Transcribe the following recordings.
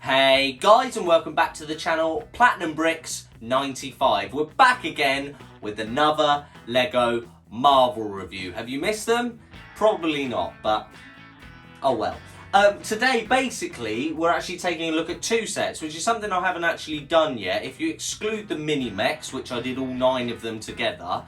Hey guys, and welcome back to the channel Platinum Bricks 95. We're back again with another Lego Marvel review. Have you missed them? Probably not, but oh well. Today, basically, we're actually taking a look at two sets, which is something I haven't actually done yet. If you exclude the mini mechs, which I did all 9 of them together,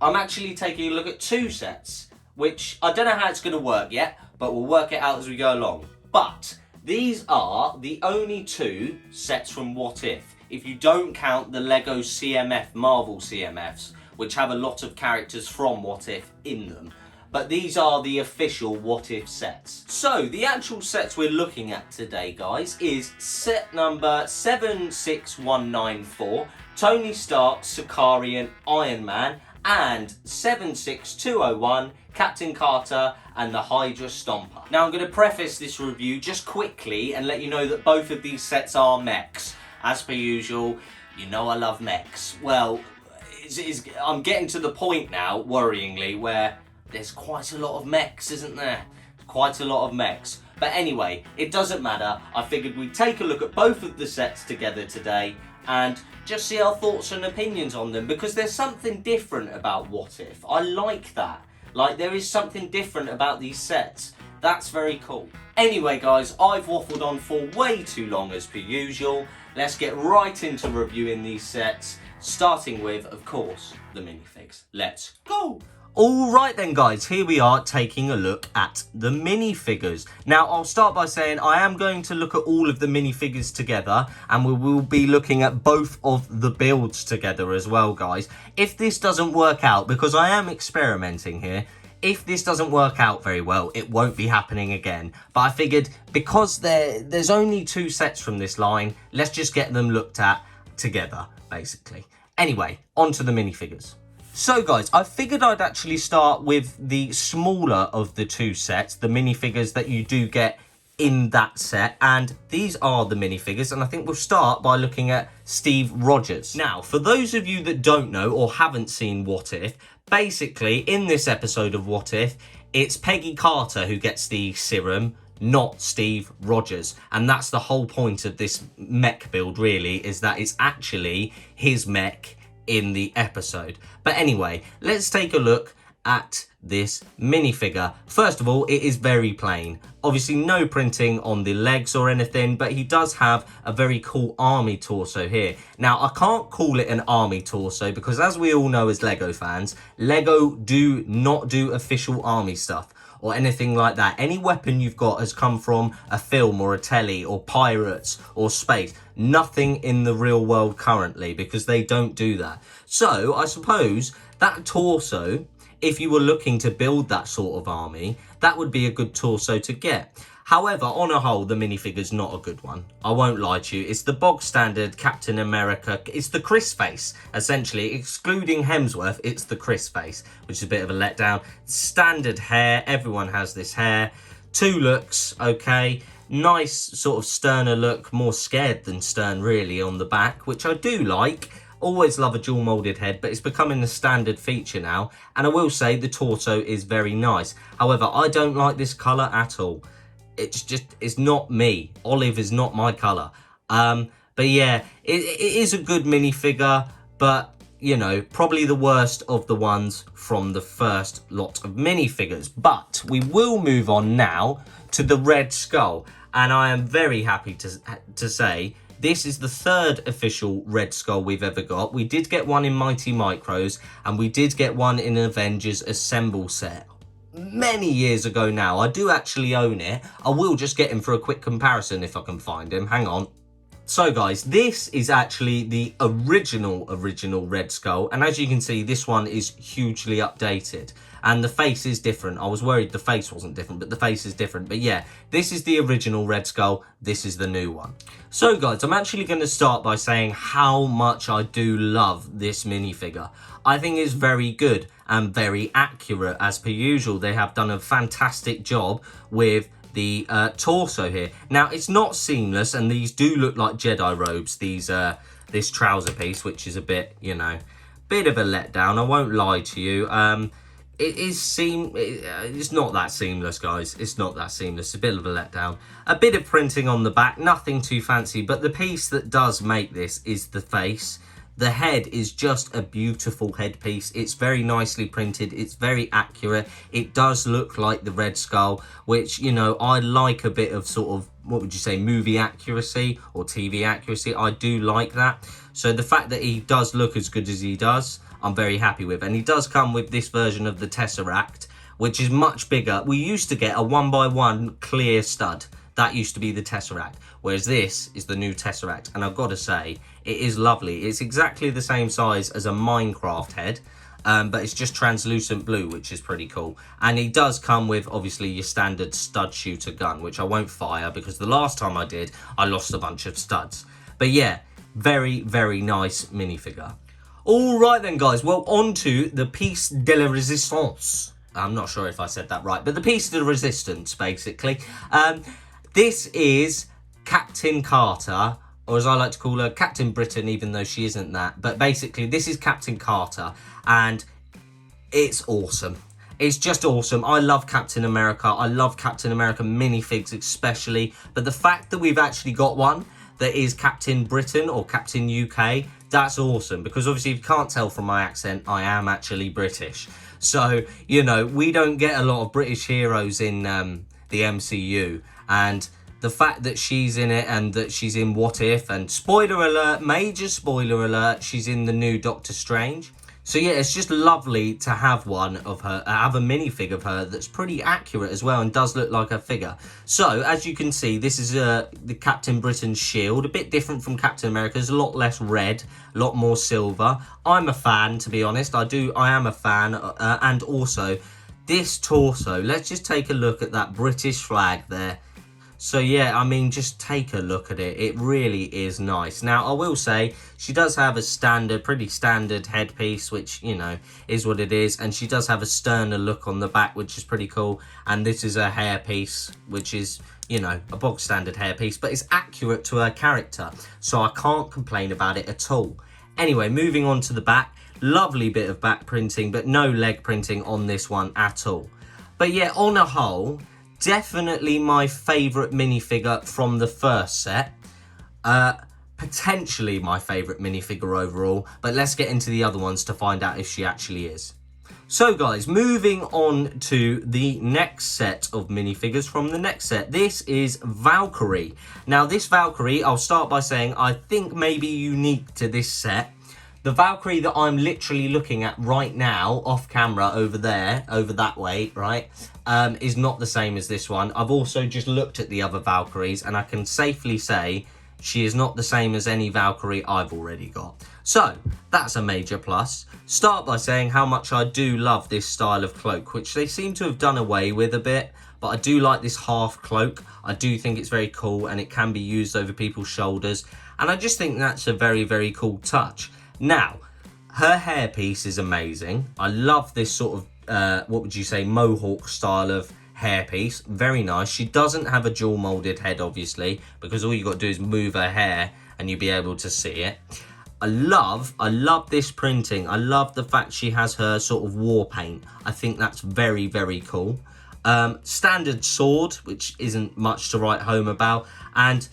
I'm actually taking a look at two sets, which I don't know how it's going to work yet, but we'll work it out as we go along. But these are the only two sets from What if you don't count the Lego CMF Marvel CMFs, which have a lot of characters from What If in them. But these are the official What If sets. So the actual sets we're looking at today, guys, is set number 76194, Tony Stark, Sicarian, Iron Man, and 76201, Captain Carter and the Hydra Stomper. Now I'm going to preface this review just quickly and let you know that both of these sets are mechs. As per usual, you know I love mechs. Well, I'm getting to the point now, worryingly, where there's quite a lot of mechs, isn't there? Quite a lot of mechs. But anyway, it doesn't matter. I figured we'd take a look at both of the sets together today and just see our thoughts and opinions on them, because there's something different about What If. I like that. Like, there is something different about these sets. That's very cool. Anyway, guys, I've waffled on for way too long as per usual. Let's get right into reviewing these sets, starting with, of course, the minifigs. Let's go! Alright then, guys, here we are taking a look at the minifigures. Now, I'll start by saying I am going to look at all of the minifigures together, and we will be looking at both of the builds together as well, guys. If this doesn't work out, because I am experimenting here, if this doesn't work out very well, it won't be happening again. But I figured, because there's only two sets from this line, let's just get them looked at together, basically. Anyway, on to the minifigures. So guys, I figured I'd actually start with the smaller of the two sets, the minifigures that you do get in that set, and these are the minifigures, and I think we'll start by looking at Steve Rogers. Now, for those of you that don't know or haven't seen What If, basically in this episode of What If, it's Peggy Carter who gets the serum, not Steve Rogers, and that's the whole point of this mech build, really, is that it's actually his mech in the episode. But anyway, let's take a look at this minifigure. First of all, it is very plain. Obviously no printing on the legs or anything, but he does have a very cool army torso here. Now, I can't call it an army torso because, as we all know as Lego fans, Lego do not do official army stuff or anything like that. Any weapon you've got has come from a film or a telly or pirates or space. Nothing in the real world currently, because they don't do that. So I suppose that torso, if you were looking to build that sort of army, that would be a good torso to get. However, on a whole, the minifigure's not a good one. I won't lie to you. It's the bog standard Captain America. It's the Chris face, essentially. Excluding Hemsworth, it's the Chris face, which is a bit of a letdown. Standard hair. Everyone has this hair. Two looks, okay. Nice sort of sterner look. More scared than stern, really, on the back, which I do like. Always love a dual moulded head, but it's becoming the standard feature now. And I will say the torso is very nice. However, I don't like this colour at all. It's not me. Olive is not my colour. But yeah, it is a good minifigure, but, you know, probably the worst of the ones from the first lot of minifigures. But we will move on now to the Red Skull. And I am very happy to say this is the third official Red Skull we've ever got. We did get one in Mighty Micros, and we did get one in Avengers Assemble set many years ago now. I do actually own it. I will just get him for a quick comparison if I can find him. Hang on. So guys, this is actually the original Red Skull, and as you can see, this one is hugely updated, and the face is different. I was worried the face wasn't different, but the face is different. But yeah, this is the original Red Skull, this is the new one. So guys, I'm actually going to start by saying how much I do love this minifigure. I think it's very good and very accurate. As per usual, they have done a fantastic job with the torso here. Now, it's not seamless, and these do look like Jedi robes, this trouser piece, which is a bit, you know, bit of a letdown. I won't lie to you. it's not that seamless, guys. It's not that seamless. A bit of a letdown. A bit of printing on the back, nothing too fancy, but the piece that does make this is the face. The head is just a beautiful headpiece. It's very nicely printed. It's very accurate. It does look like the Red Skull, which, you know, I like a bit of sort of, what would you say, movie accuracy or TV accuracy. I do like that. So the fact that he does look as good as he does, I'm very happy with. And he does come with this version of the Tesseract, which is much bigger. We used to get a 1x1 clear stud. That used to be the Tesseract, whereas this is the new Tesseract. And I've got to say, it is lovely. It's exactly the same size as a Minecraft head, but it's just translucent blue, which is pretty cool. And he does come with, obviously, your standard stud shooter gun, which I won't fire because the last time I did, I lost a bunch of studs. But yeah, very, very nice minifigure. All right then, guys. Well, on to the piece de la résistance. I'm not sure if I said that right, but the piece de resistance, basically. This is Captain Carter, or as I like to call her, Captain Britain, even though she isn't that. But basically, this is Captain Carter, and it's awesome. It's just awesome. I love Captain America. I love Captain America minifigs especially. But the fact that we've actually got one that is Captain Britain or Captain UK, that's awesome. Because obviously, if you can't tell from my accent, I am actually British. So, you know, we don't get a lot of British heroes in the MCU. And the fact that she's in it and that she's in What If, and spoiler alert, major spoiler alert, she's in the new Doctor Strange. So yeah, it's just lovely to have one of her, have a minifig of her that's pretty accurate as well and does look like a figure. So as you can see, this is the Captain Britain's shield, a bit different from Captain America's, a lot less red, a lot more silver. I'm a fan, to be honest. I am a fan, and also this torso. Let's just take a look at that British flag there. So yeah, I mean, just take a look at it. It really is nice. Now, I will say, she does have a pretty standard headpiece, which, you know, is what it is. And she does have a sterner look on the back, which is pretty cool. And this is a hairpiece, which is, you know, a bog standard hairpiece, but it's accurate to her character. So I can't complain about it at all. Anyway, moving on to the back. Lovely bit of back printing, but no leg printing on this one at all. But yeah, on a whole, definitely my favourite minifigure from the first set. Potentially my favourite minifigure overall, but let's get into the other ones to find out if she actually is. So guys, moving on to the next set of minifigures from the next set. This is Valkyrie. Now this Valkyrie, I'll start by saying, I think may be unique to this set. The Valkyrie that I'm literally looking at right now, off camera, over there, over that way, right, is not the same as this one. I've also just looked at the other Valkyries, and I can safely say she is not the same as any Valkyrie I've already got. So, that's a major plus. Start by saying how much I do love this style of cloak, which they seem to have done away with a bit, but I do like this half cloak. I do think it's very cool, and it can be used over people's shoulders, and I just think that's a very, very cool touch. Now, her hairpiece is amazing. I love this sort of, what would you say, mohawk style of hairpiece. Very nice. She doesn't have a dual molded head, obviously, because all you got to do is move her hair and you'll be able to see it. I love this printing. I love the fact she has her sort of war paint. I think that's very, very cool. Standard sword, which isn't much to write home about, and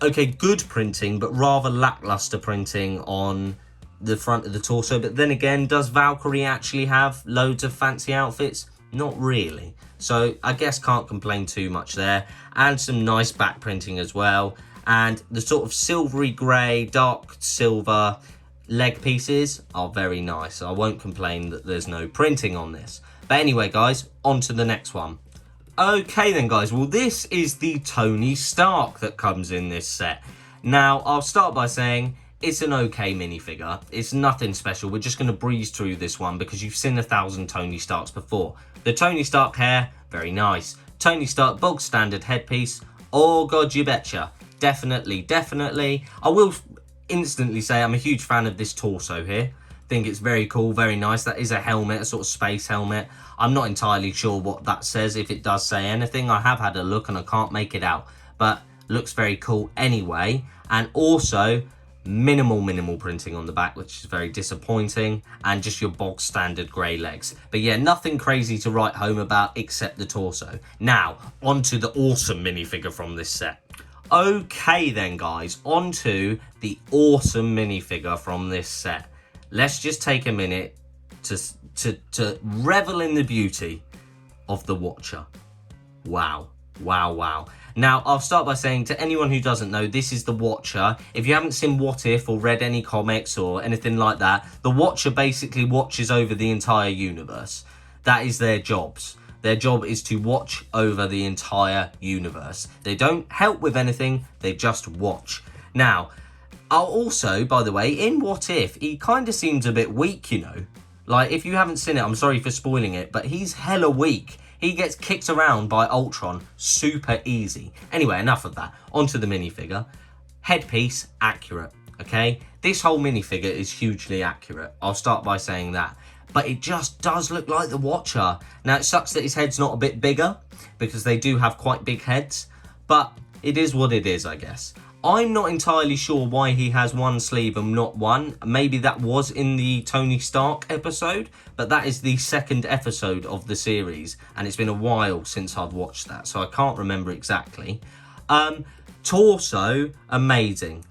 okay, good printing, but rather lackluster printing on the front of the torso. But then again, does Valkyrie actually have loads of fancy outfits? Not really. So I guess can't complain too much there. And some nice back printing as well. And the sort of silvery grey, dark silver leg pieces are very nice. I won't complain that there's no printing on this. But anyway, guys, on to the next one. Okay then, guys, well, this is the Tony Stark that comes in this set. Now, I'll start by saying it's an okay minifigure. It's nothing special. We're just going to breeze through this one because you've seen 1,000 Tony Starks before. The Tony Stark hair, very nice. Tony Stark bog standard headpiece, oh god, you betcha. Definitely, definitely. I will instantly say I'm a huge fan of this torso here. Think it's very cool, very nice. That is a helmet, a sort of space helmet. I'm not entirely sure what that says, if it does say anything. I have had a look and I can't make it out, but looks very cool anyway. And also, minimal printing on the back, which is very disappointing, and just your bog standard grey legs. But yeah, nothing crazy to write home about except the torso. Now, onto the awesome minifigure from this set. Okay then guys, onto the awesome minifigure from this set. Let's just take a minute to revel in the beauty of the Watcher. Wow. Now, I'll start by saying, to anyone who doesn't know, this is the Watcher. If you haven't seen What If or read any comics or anything like that, the Watcher basically watches over the entire universe. That is their jobs. Their job is to watch over the entire universe. They don't help with anything, they just watch. Now, I'll also, by the way, in What If, he kind of seems a bit weak, you know. Like, if you haven't seen it, I'm sorry for spoiling it, but he's hella weak. He gets kicked around by Ultron super easy. Anyway, enough of that. Onto the minifigure. Headpiece, accurate, okay? This whole minifigure is hugely accurate. I'll start by saying that. But it just does look like the Watcher. Now, it sucks that his head's not a bit bigger, because they do have quite big heads, but it is what it is, I guess. I'm not entirely sure why he has one sleeve and not one. Maybe that was in the Tony Stark episode, but that is the second episode of the series, and it's been a while since I've watched that, so I can't remember exactly. Torso, amazing.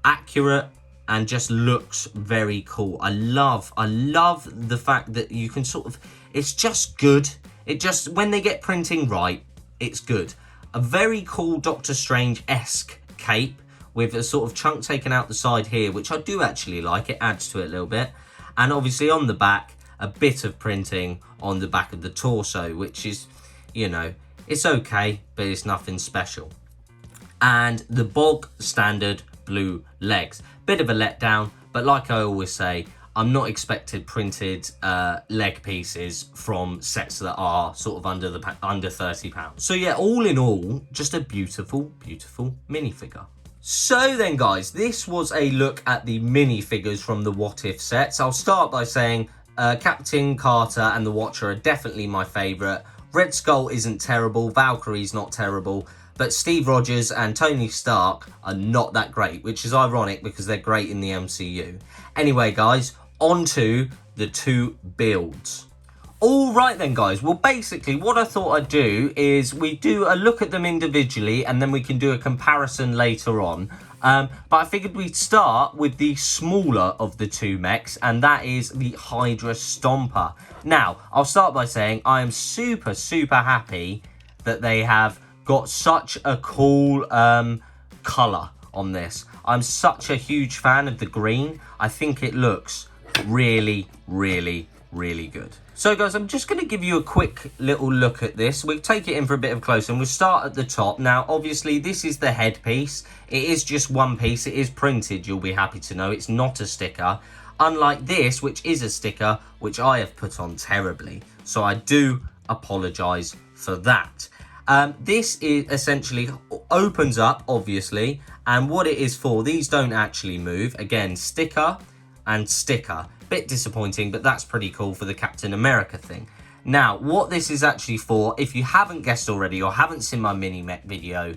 Accurate, and just looks very cool. I love the fact that you can sort of, it's just good. It just, when they get printing right, it's good. A very cool Doctor Strange-esque cape with a sort of chunk taken out the side here, which I do actually like. It adds to it a little bit. And obviously on the back, a bit of printing on the back of the torso, which is, you know, it's okay, but it's nothing special. And the bog standard blue legs. Bit of a letdown, but like I always say, I'm not expected printed leg pieces from sets that are sort of under £30. So yeah, all in all, just a beautiful minifigure. So then guys, this was a look at the minifigures from the What If sets. I'll start by saying Captain Carter and the Watcher are definitely my favourite. Red Skull isn't terrible, Valkyrie's not terrible, but Steve Rogers and Tony Stark are not that great, which is ironic because they're great in the MCU. Anyway guys, on to the two builds. Alright then guys, well basically what I thought I'd do is we do a look at them individually and then we can do a comparison later on. But I figured we'd start with the smaller of the two mechs, and that is the Hydra Stomper. Now, I'll start by saying I am super happy that they have got such a cool colour on this. I'm such a huge fan of the green. I think it looks really good. So guys, I'm just going to give you a quick little look at this. We'll take it in for a bit of close and we'll start at the top. Now, obviously, this is the headpiece. It is just one piece. It is printed, you'll be happy to know. It's not a sticker. Unlike this, which is a sticker, which I have put on terribly. So I do apologise for that. This is essentially opens up, obviously, and what it is for, these don't actually move. Again, sticker and sticker. Bit disappointing, but that's pretty cool for the Captain America thing. Now, what this is actually for, if you haven't guessed already or haven't seen my mini-mech video,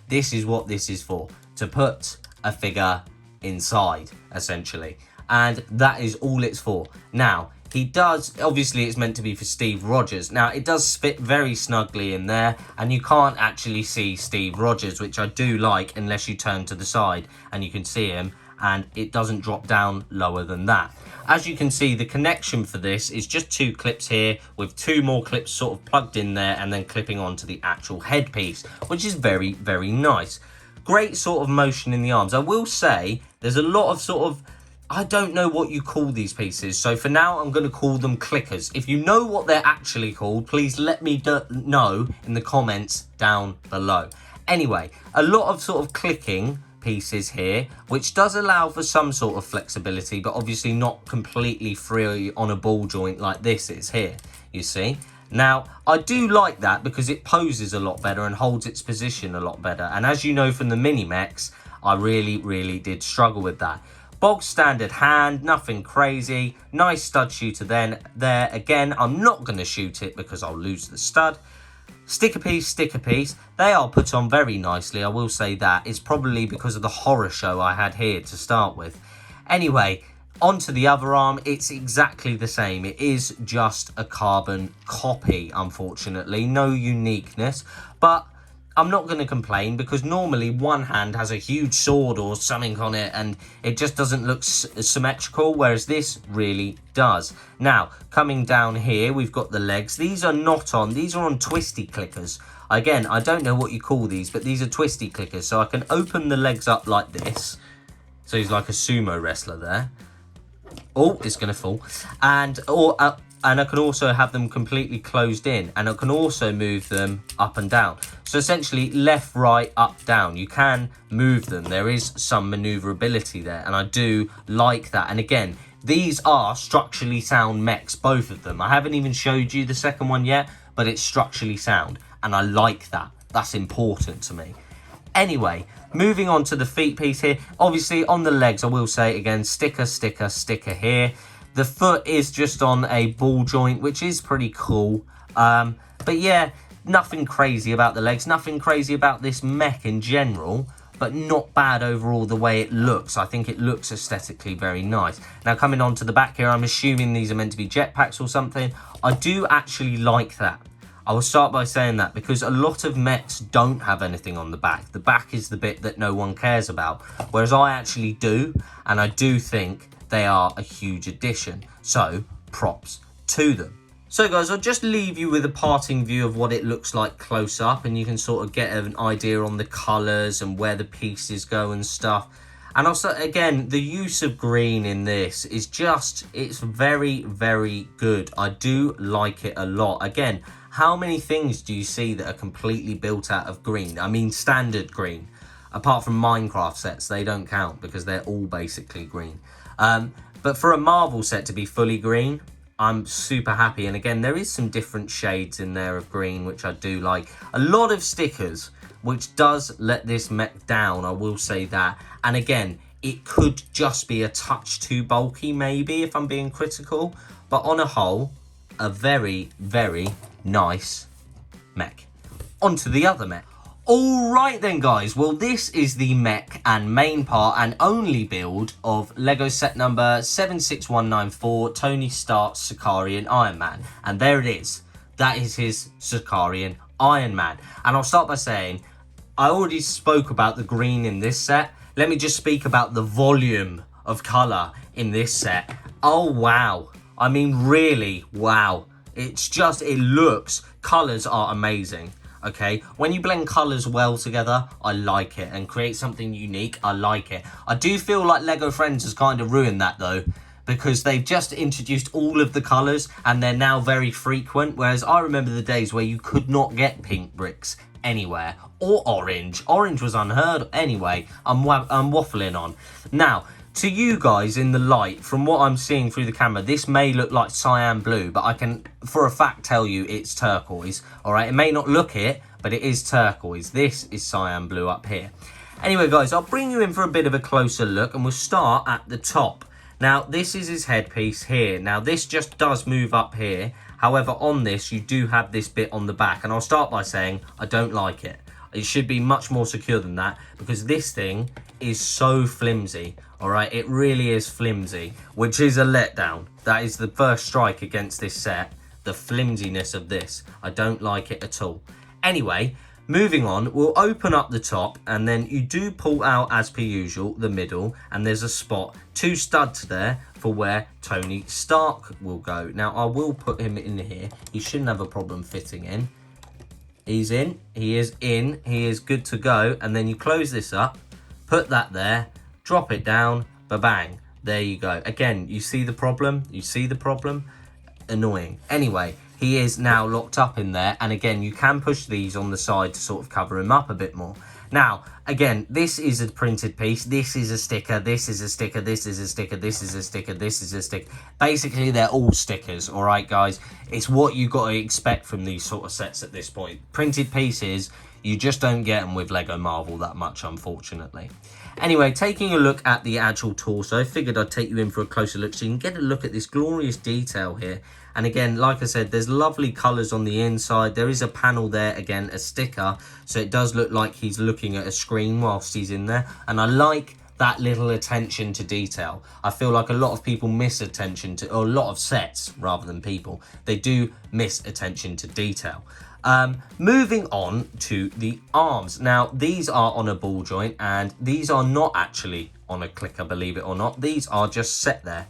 this is what this is for. To put a figure inside, essentially. And that is all it's for. Now, he does, obviously it's meant to be for Steve Rogers. Now, it does fit very snugly in there, and you can't actually see Steve Rogers, which I do like, unless you turn to the side and you can see him, and it doesn't drop down lower than that. As you can see, the connection for this is just two clips here with two more clips sort of plugged in there and then clipping onto the actual headpiece, which is very nice. Great sort of motion in the arms. I will say there's a lot of sort of, I don't know what you call these pieces, so for now I'm going to call them clickers. If you know what they're actually called, please let me know in the comments down below. Anyway, a lot of sort of clicking pieces here, which does allow for some sort of flexibility, but obviously not completely free on a ball joint like this is here, you see. Now, I do like that because it poses a lot better and holds its position a lot better. And as you know from the mini-mechs, I really did struggle with that. Bog standard hand, nothing crazy. Nice stud shooter then. There, again, I'm not going to shoot it because I'll lose the stud. sticker piece. They are put on very nicely, I will say that. It's probably because of the horror show I had here to start with. Anyway, onto the other arm, it's exactly the same. It is just a carbon copy, unfortunately. No uniqueness, but I'm not going to complain because normally one hand has a huge sword or something on it and it just doesn't look symmetrical, whereas this really does. Now, coming down here, we've got the legs. These are not on, these are on twisty clickers. Again, I don't know what you call these, but these are twisty clickers. So I can open the legs up like this. So he's like a sumo wrestler there. Oh, it's going to fall. And I can also have them completely closed in, and I can also move them up and down. So essentially left, right, up, down. You can move them. There is some maneuverability there, and I do like that. And again, these are structurally sound mechs, both of them. I haven't even showed you the second one yet, but it's structurally sound, and I like that. That's important to me. Anyway, moving on to the feet piece here. Obviously, on the legs, I will say again, sticker here. The foot is just on a ball joint, which is pretty cool. But yeah, nothing crazy about the legs. Nothing crazy about this mech in general, but not bad overall the way it looks. I think it looks aesthetically very nice. Now, coming on to the back here, I'm assuming these are meant to be jetpacks or something. I do actually like that. I will start by saying that because a lot of mechs don't have anything on the back. The back is the bit that no one cares about, whereas I actually do, and I do think they are a huge addition. So, props to them. So guys, I'll just leave you with a parting view of what it looks like close up, and you can sort of get an idea on the colours and where the pieces go and stuff. And also, again, the use of green in this is just, it's very, very good. I do like it a lot. Again, how many things do you see that are completely built out of green? I mean, standard green. Apart from Minecraft sets, they don't count because they're all basically green. But for a Marvel set to be fully green, I'm super happy. And again, there is some different shades in there of green, which I do like. A lot of stickers, which does let this mech down, I will say that. And again, it could just be a touch too bulky, maybe, if I'm being critical. But on a whole, a very, very nice mech. Onto the other mech. Alright then guys, well this is the mech and main part and only build of LEGO set number 76194, Tony Stark's Sicarian Iron Man. And there it is. That is his Sicarian Iron Man. And I'll start by saying, I already spoke about the green in this set. Let me just speak about the volume of colour in this set. Oh wow. I mean really, wow. It's just, it looks, colours are amazing. Okay, when you blend colours well together, I like it, and create something unique, I like it. I do feel like LEGO Friends has kind of ruined that though, because they've just introduced all of the colours and they're now very frequent, whereas I remember the days where you could not get pink bricks anywhere, or orange. Orange was unheard of. Anyway, I'm waffling on. Now, to you guys in the light, from what I'm seeing through the camera, this may look like cyan blue, but I can for a fact tell you it's turquoise. All right, it may not look it, but it is turquoise. This is cyan blue up here. Anyway, guys, I'll bring you in for a bit of a closer look, and we'll start at the top. Now, this is his headpiece here. Now, this just does move up here. However, on this, you do have this bit on the back, and I'll start by saying I don't like it. It should be much more secure than that, because this thing is so flimsy. All right, it really is flimsy, which is a letdown. That is the first strike against this set, the flimsiness of this. I don't like it at all. Anyway, moving on, we'll open up the top, and then you do pull out, as per usual, the middle, and there's a spot, 2 studs there for where Tony Stark will go. Now, I will put him in here. He shouldn't have a problem fitting in. He's in, he is in, he is good to go, and then you close this up, put that there, drop it down, ba-bang, there you go. Again, you see the problem? You see the problem? Annoying. Anyway, he is now locked up in there, and again, you can push these on the side to sort of cover him up a bit more. Now, again, this is a printed piece, this is a sticker, this is a sticker, this is a sticker, this is a sticker, this is a sticker. Basically, they're all stickers, alright guys? It's what you got to expect from these sort of sets at this point. Printed pieces, You just don't get them with Lego Marvel that much, unfortunately. Anyway, taking a look at the actual torso, figured I'd take you in for a closer look so you can get a look at this glorious detail here. And again, like I said, there's lovely colours on the inside. There is a panel there, again, a sticker. So it does look like he's looking at a screen whilst he's in there. And I like that little attention to detail. I feel like a lot of people miss attention to, or a lot of sets rather than people, they do miss attention to detail. Moving on to the arms. Now, these are on a ball joint and these are not actually on a clicker, believe it or not. These are just set there.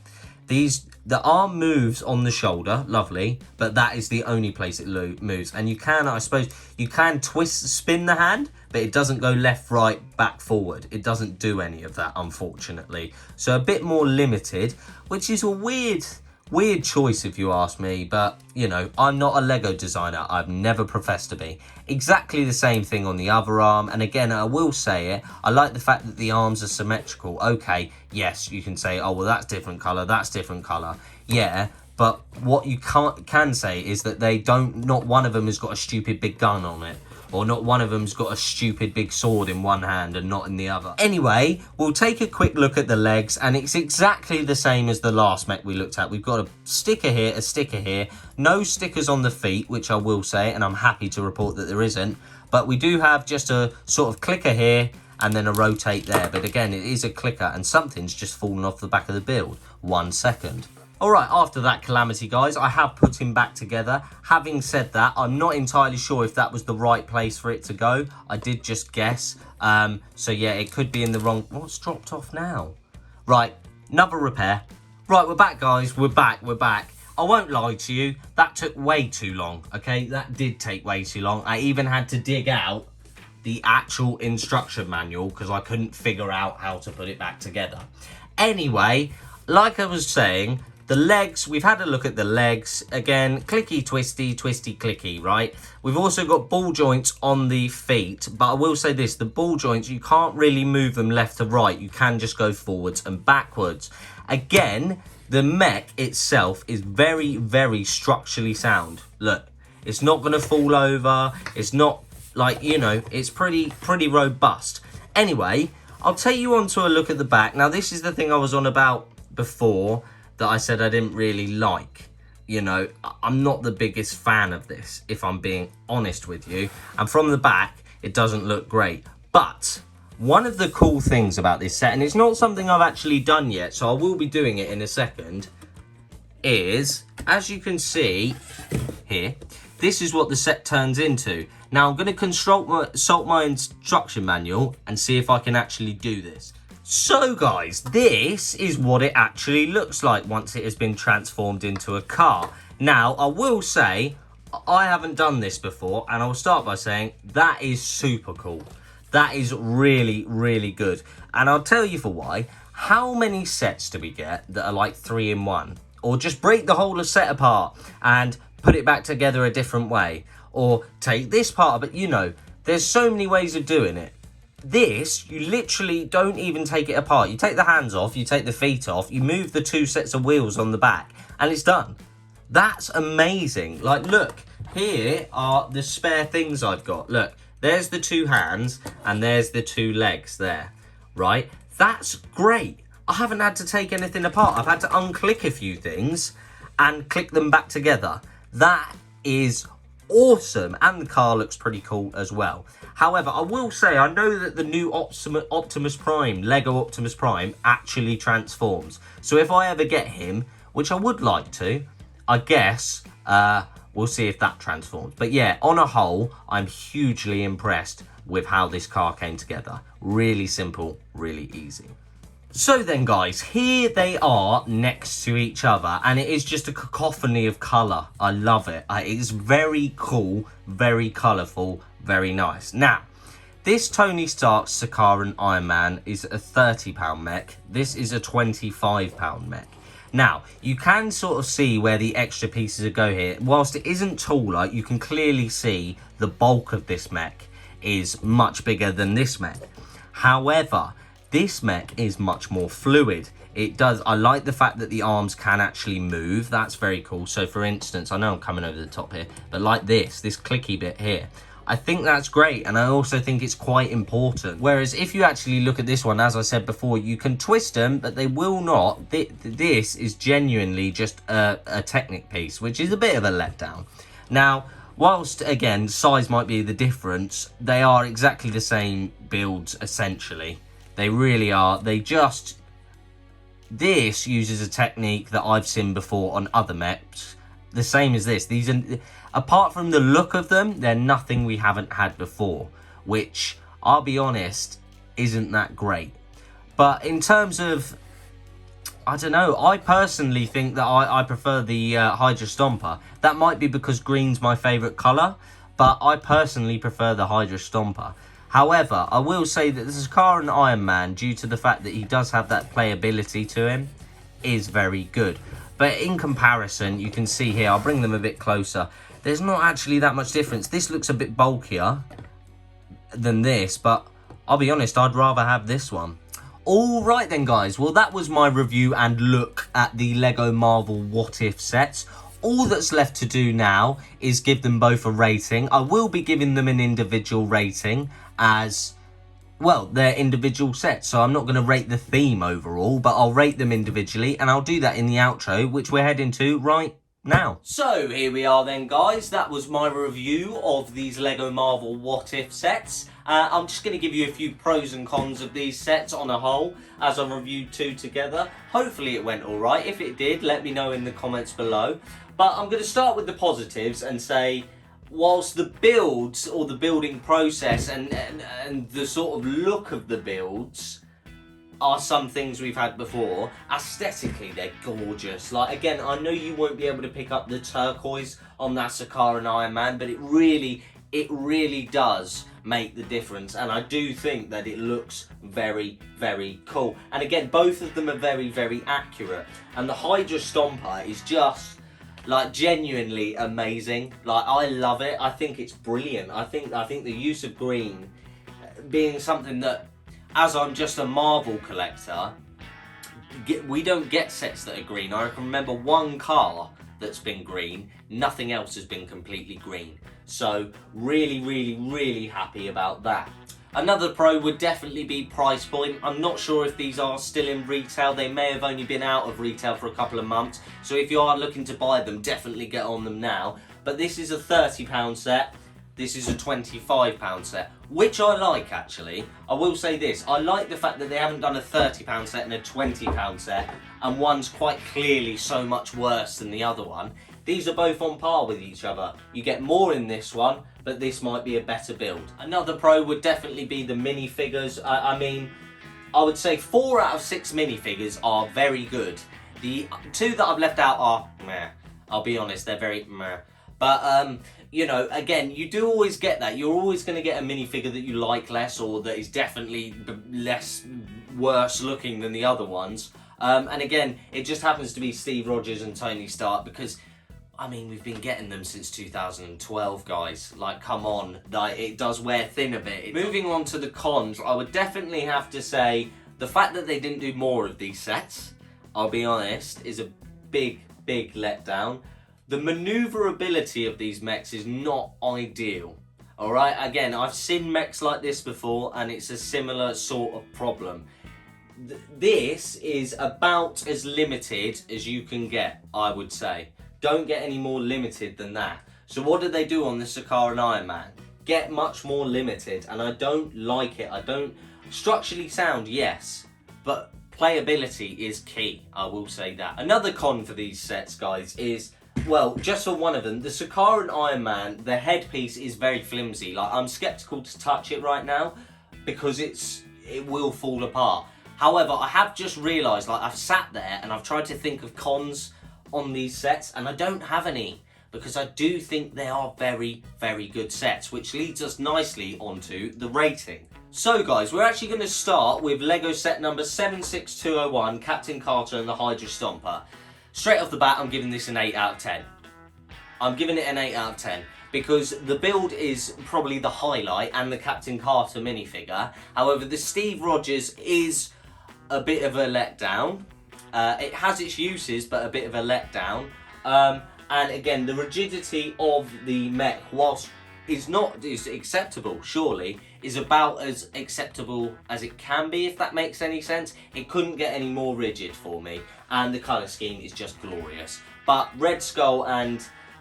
The arm moves on the shoulder, lovely, but that is the only place it moves. And you can, I suppose, you can spin the hand, but it doesn't go left, right, back, forward. It doesn't do any of that, unfortunately. So a bit more limited, which is a weird choice if you ask me, but you know, I'm not a Lego designer. I've never professed to be. Exactly the same thing on the other arm, and again, I will say it, I like the fact that the arms are symmetrical. Okay, yes, you can say, oh well, that's different color, that's different color, yeah, but what you can say is that not one of them has got a stupid big gun on it, or not one of them's got a stupid big sword in one hand and not in the other. Anyway, we'll take a quick look at the legs, and it's exactly the same as the last mech we looked at. We've got a sticker here, no stickers on the feet, which I will say, and I'm happy to report that there isn't, but we do have just a sort of clicker here, and then a rotate there, but again, it is a clicker, and something's just fallen off the back of the build. 1 second. Alright, after that calamity, guys, I have put him back together. Having said that, I'm not entirely sure if that was the right place for it to go. I did just guess. So yeah, it could be in the wrong... What's dropped off now? Right, another repair. Right, we're back, guys. We're back. I won't lie to you. That took way too long, okay? That did take way too long. I even had to dig out the actual instruction manual because I couldn't figure out how to put it back together. Anyway, like I was saying... The legs, we've had a look at the legs. Again, clicky, twisty, twisty, clicky, right? We've also got ball joints on the feet, but I will say this, the ball joints, you can't really move them left to right. You can just go forwards and backwards. Again, the mech itself is very, very structurally sound. Look, it's not going to fall over. It's not like, you know, it's pretty robust. Anyway, I'll take you on to a look at the back. Now, this is the thing I was on about before, that I said I didn't really like. You know, I'm not the biggest fan of this, if I'm being honest with you. And from the back, it doesn't look great. But one of the cool things about this set, and it's not something I've actually done yet, so I will be doing it in a second, is, as you can see here, this is what the set turns into. Now, I'm going to consult my instruction manual and see if I can actually do this. So guys, this is what it actually looks like once it has been transformed into a car. Now, I will say, I haven't done this before, and I'll start by saying, that is super cool. That is really, really good. And I'll tell you for why. How many sets do we get that are like 3 in 1? Or just break the whole set apart and put it back together a different way? Or take this part of it, you know, there's so many ways of doing it. This, you literally don't even take it apart. You take the hands off, you take the feet off, you move the 2 sets of wheels on the back, and it's done. That's amazing. Like, look, here are the spare things I've got. Look, there's the 2 hands, and there's the 2 legs there, right? That's great. I haven't had to take anything apart. I've had to unclick a few things and click them back together. That is awesome, and the car looks pretty cool as well. However, I will say, I know that the new Optimus Prime, Lego Optimus Prime, actually transforms. So if I ever get him, which I would like to, I guess, we'll see if that transforms. But yeah, on a whole, I'm hugely impressed with how this car came together. Really simple, really easy. So then, guys, here they are next to each other, and it is just a cacophony of colour. I love it. It is very cool, very colourful, very nice. Now, this Tony Stark, Sakaran Iron Man is a £30 mech. This is a £25 mech. Now, you can sort of see where the extra pieces go here. Whilst it isn't taller, you can clearly see the bulk of this mech is much bigger than this mech. However, this mech is much more fluid. I like the fact that the arms can actually move. That's very cool. So for instance, I know I'm coming over the top here, but like this clicky bit here, I think that's great, and I also think it's quite important. Whereas if you actually look at this one, as I said before, you can twist them, but they will not. This is genuinely just a Technic piece, which is a bit of a letdown. Now, whilst, again, size might be the difference, they are exactly the same builds, essentially. They really are. This uses a technique that I've seen before on other mechs. The same as this. These are, apart from the look of them, they're nothing we haven't had before, which, I'll be honest, isn't that great. But in terms of, I don't know, I personally think that I prefer the Hydra Stomper. That might be because green's my favourite colour, but I personally prefer the Hydra Stomper. However, I will say that the Sakaran Iron Man, due to the fact that he does have that playability to him, is very good. But in comparison, you can see here, I'll bring them a bit closer. There's not actually that much difference. This looks a bit bulkier than this, but I'll be honest, I'd rather have this one. Alright then guys, well that was my review and look at the LEGO Marvel What If sets. All that's left to do now is give them both a rating. I will be giving them an individual rating as, well, they're individual sets, so I'm not going to rate the theme overall, but I'll rate them individually, and I'll do that in the outro, which we're heading to right now. So here we are then guys, that was my review of these LEGO Marvel What If sets. I'm just going to give you a few pros and cons of these sets on a whole, as I reviewed two together. Hopefully it went alright. If it did, let me know in the comments below. But I'm going to start with the positives and say, whilst the builds or the building process and the sort of look of the builds are some things we've had before, aesthetically they're gorgeous. Like, again, I know you won't be able to pick up the turquoise on that Sakaran Iron Man, but it really does make the difference, and I do think that it looks very, very cool. And again, both of them are very, very accurate, and the Hydra Stomper is just, like, genuinely amazing. Like, I love it. I think it's brilliant. I think the use of green being something that, as I'm just a Marvel collector, we don't get sets that are green. I can remember one car that's been green. Nothing else has been completely green. So really, really, really happy about that. Another pro would definitely be price point. I'm not sure if these are still in retail. They may have only been out of retail for a couple of months. So if you are looking to buy them, definitely get on them now. But this is a £30 set. This is a £25 set, which I like actually. I will say this, I like the fact that they haven't done a £30 set and a £20 set, and one's quite clearly so much worse than the other one. These are both on par with each other. You get more in this one, but this might be a better build. Another pro would definitely be the minifigures. I mean, I would say 4 out of 6 minifigures are very good. The 2 that I've left out are meh. I'll be honest, they're very meh. But, you know, again, you do always get that. You're always going to get a minifigure that you like less, or that is definitely worse looking than the other ones. And again, it just happens to be Steve Rogers and Tony Stark because, I mean, we've been getting them since 2012, guys. Like, come on. Like, it does wear thin a bit. Moving on to the cons, I would definitely have to say the fact that they didn't do more of these sets, I'll be honest, is a big, big letdown. The manoeuvrability of these mechs is not ideal. Alright, again, I've seen mechs like this before and it's a similar sort of problem. This is about as limited as you can get, I would say. Don't get any more limited than that. So what did they do on the Sakaran Iron Man? Get much more limited, and I don't like it. I don't... Structurally sound, yes, but playability is key, I will say that. Another con for these sets, guys, is... Well, just for one of them, the Sakaran Iron Man, the headpiece is very flimsy. Like, I'm skeptical to touch it right now because it will fall apart. However, I have just realised, like, I've sat there and I've tried to think of cons on these sets, and I don't have any because I do think they are very, very good sets, which leads us nicely onto the rating. So, guys, we're actually going to start with LEGO set number 76201, Captain Carter and the Hydra Stomper. Straight off the bat, I'm giving this an 8 out of 10. I'm giving it an 8 out of 10 because the build is probably the highlight, and the Captain Carter minifigure. However, the Steve Rogers is a bit of a letdown. It has its uses, but a bit of a letdown. And again, the rigidity of the mech, whilst is acceptable, surely, is about as acceptable as it can be, if that makes any sense. It couldn't get any more rigid for me, and the colour scheme is just glorious. But Red Skull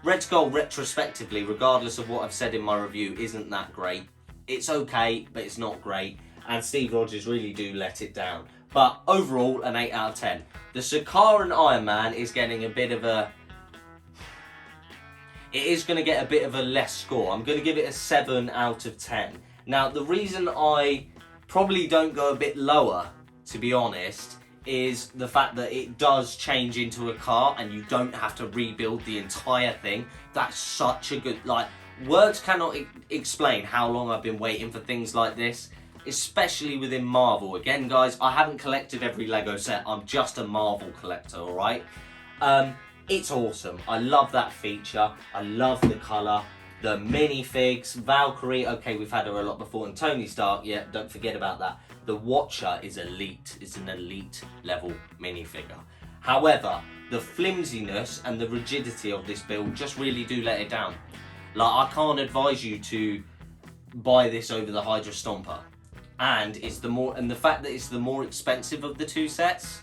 retrospectively, regardless of what I've said in my review, isn't that great. It's okay, but it's not great, and Steve Rogers really do let it down. But overall, an 8 out of 10. The Sakaran Iron Man is getting a bit of a... It is going to get a bit of a less score. I'm going to give it a 7 out of 10. Now, the reason I probably don't go a bit lower, to be honest, is the fact that it does change into a car and you don't have to rebuild the entire thing. That's such a good... Like, words cannot explain how long I've been waiting for things like this, especially within Marvel. Again, guys, I haven't collected every Lego set. I'm just a Marvel collector, all right? It's awesome. I love that feature. I love the colour. The minifigs, Valkyrie, okay, we've had her a lot before, and Tony Stark, yeah, don't forget about that. The Watcher is elite. It's an elite level minifigure. However, the flimsiness and the rigidity of this build just really do let it down. Like, I can't advise you to buy this over the Hydra Stomper. And the fact that it's the more expensive of the two sets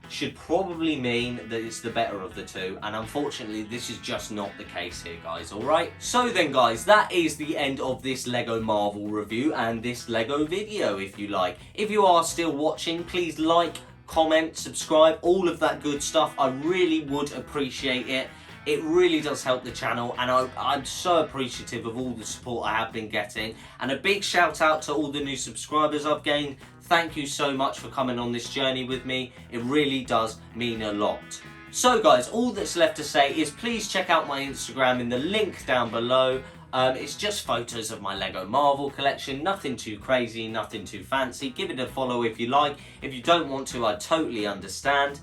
should probably mean that it's the better of the two, and unfortunately this is just not the case here, guys, alright? So then, guys, that is the end of this Lego Marvel review and this Lego video, if you like. If you are still watching, please like, comment, subscribe, all of that good stuff. I really would appreciate it. It really does help the channel, and I'm so appreciative of all the support I have been getting. And a big shout out to all the new subscribers I've gained. Thank you so much for coming on this journey with me. It really does mean a lot. So guys, all that's left to say is please check out my Instagram in the link down below. It's just photos of my Lego Marvel collection. Nothing too crazy, nothing too fancy. Give it a follow if you like. If you don't want to, I totally understand.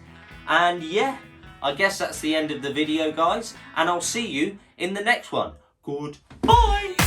And yeah, I guess that's the end of the video, guys. And I'll see you in the next one. Goodbye!